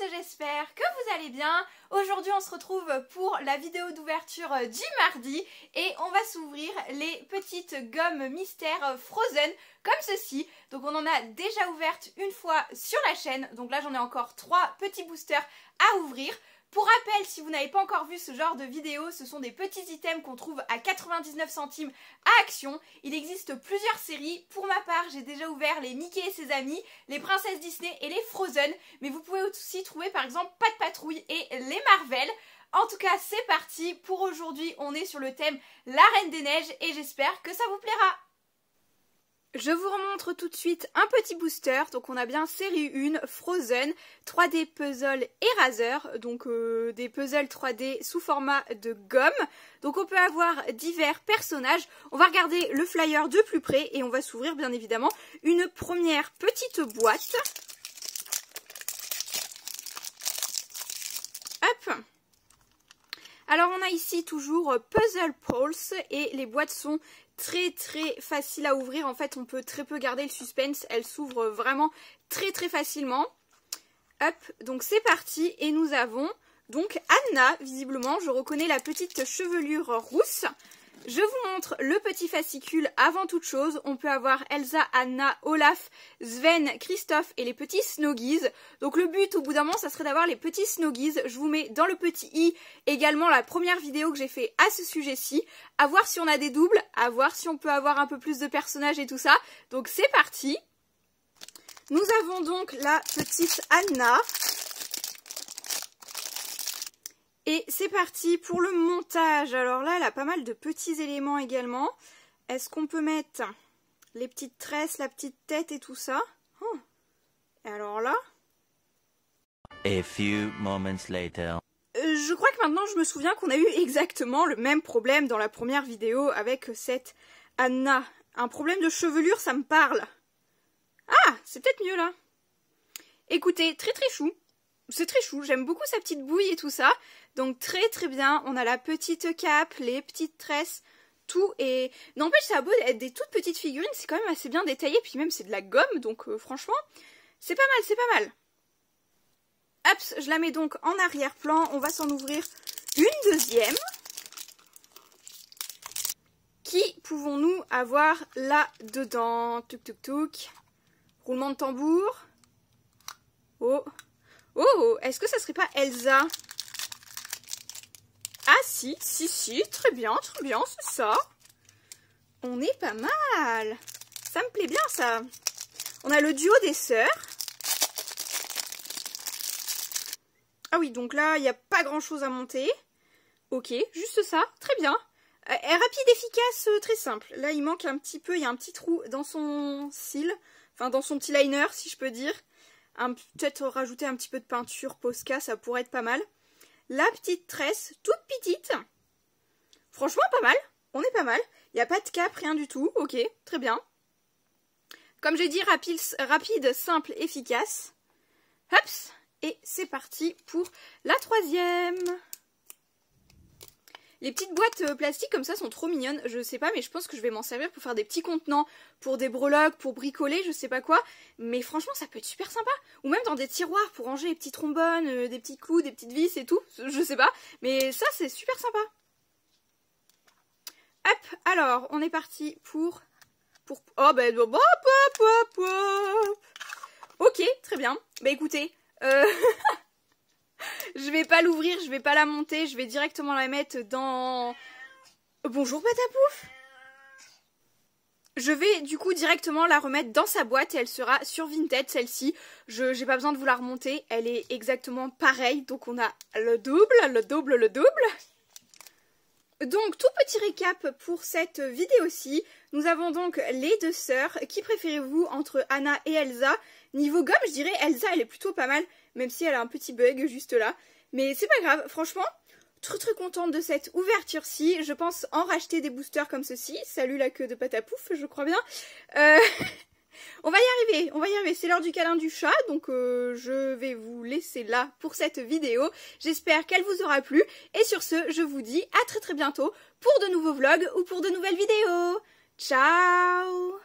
j'espère que vous allez bien. Aujourd'hui on se retrouve pour la vidéo d'ouverture du mardi et on va s'ouvrir les petites gommes mystères Frozen comme ceci. Donc on en a déjà ouvertes une fois sur la chaîne, donc là j'en ai encore 3 petits boosters à ouvrir. Pour rappel, si vous n'avez pas encore vu ce genre de vidéo, ce sont des petits items qu'on trouve à 99 centimes à Action. Il existe plusieurs séries. Pour ma part, j'ai déjà ouvert les Mickey et ses amis, les princesses Disney et les Frozen. Mais vous pouvez aussi trouver par exemple Pat' Patrouille et les Marvel. En tout cas, c'est parti. Pour aujourd'hui, on est sur le thème La Reine des Neiges et j'espère que ça vous plaira. Je vous remontre tout de suite un petit booster, donc on a bien série 1, Frozen, 3D Puzzle Eraser, donc des puzzles 3D sous format de gomme. Donc on peut avoir divers personnages. On va regarder le flyer de plus près et on va s'ouvrir bien évidemment une première petite boîte. Hop! Alors on a ici toujours Puzzle Pulse et les boîtes sont très facile à ouvrir. En fait on peut très peu garder le suspense, elle s'ouvre vraiment très facilement. Hop, donc c'est parti et nous avons donc Anna, visiblement je reconnais la petite chevelure rousse. Je vous montre le petit fascicule avant toute chose. On peut avoir Elsa, Anna, Olaf, Sven, Christophe et les petits Snoggies. Donc le but au bout d'un moment ça serait d'avoir les petits Snoggies. Je vous mets dans le petit i également la première vidéo que j'ai fait à ce sujet-ci. À voir si on a des doubles, à voir si on peut avoir un peu plus de personnages et tout ça. Donc c'est parti. Nous avons donc la petite Anna. Et c'est parti pour le montage. Alors là, elle a pas mal de petits éléments également. Est-ce qu'on peut mettre les petites tresses, la petite tête et tout ça? Oh. Et alors là? A few moments later. Je crois que maintenant je me souviens qu'on a eu exactement le même problème dans la première vidéo avec cette Anna. Un problème de chevelure, ça me parle. Ah, c'est peut-être mieux là. Écoutez, très chou. C'est très chou, j'aime beaucoup sa petite bouille et tout ça. Donc très bien, on a la petite cape, les petites tresses, tout. Et n'empêche, ça a beau être des toutes petites figurines, c'est quand même assez bien détaillé. Puis même c'est de la gomme, donc franchement, c'est pas mal, c'est pas mal. Hop, je la mets donc en arrière-plan. On va s'en ouvrir une deuxième. Qui pouvons-nous avoir là-dedans? Tuk. Roulement de tambour. Oh, est-ce que ça serait pas Elsa? Ah si, très bien, c'est ça. On est pas mal. Ça me plaît bien ça. On a le duo des sœurs. Ah oui, donc là, il n'y a pas grand chose à monter. Ok, juste ça, très bien. Rapide, efficace, très simple. Là, il manque un petit peu, il y a un petit trou dans son cil. Enfin, dans son petit liner, si je peux dire. Peut-être rajouter un petit peu de peinture Posca, ça pourrait être pas mal. La petite tresse, toute petite. Franchement, pas mal. On est pas mal. Il n'y a pas de cap, rien du tout. Ok, très bien. Comme j'ai dit, rapide, simple, efficace. Hops. Et c'est parti pour la troisième. Les petites boîtes plastiques comme ça sont trop mignonnes. Je sais pas, mais je pense que je vais m'en servir pour faire des petits contenants, pour des breloques, pour bricoler, je sais pas quoi. Mais franchement, ça peut être super sympa. Ou même dans des tiroirs pour ranger les petits trombones, des petits clous, des petites vis et tout. Je sais pas. Mais ça, c'est super sympa. Hop, alors, on est parti pour... Oh, ben... Ok, très bien. Bah écoutez... Je vais pas l'ouvrir, je vais pas la monter, je vais directement la mettre dans... Bonjour Patapouf. Je vais du coup directement la remettre dans sa boîte et elle sera sur Vinted celle-ci. J'ai pas besoin de vous la remonter, elle est exactement pareille. Donc on a le double. Donc tout petit récap pour cette vidéo-ci. Nous avons donc les deux sœurs. Qui préférez-vous entre Anna et Elsa? Niveau gomme, je dirais Elsa, elle est plutôt pas mal, même si elle a un petit bug juste là. Mais c'est pas grave, franchement, très contente de cette ouverture-ci. Je pense en racheter des boosters comme ceci. Salut la queue de Patapouf, je crois bien. On va y arriver, c'est l'heure du câlin du chat, donc je vais vous laisser là pour cette vidéo. J'espère qu'elle vous aura plu, et sur ce, je vous dis à très bientôt pour de nouveaux vlogs ou pour de nouvelles vidéos. Ciao!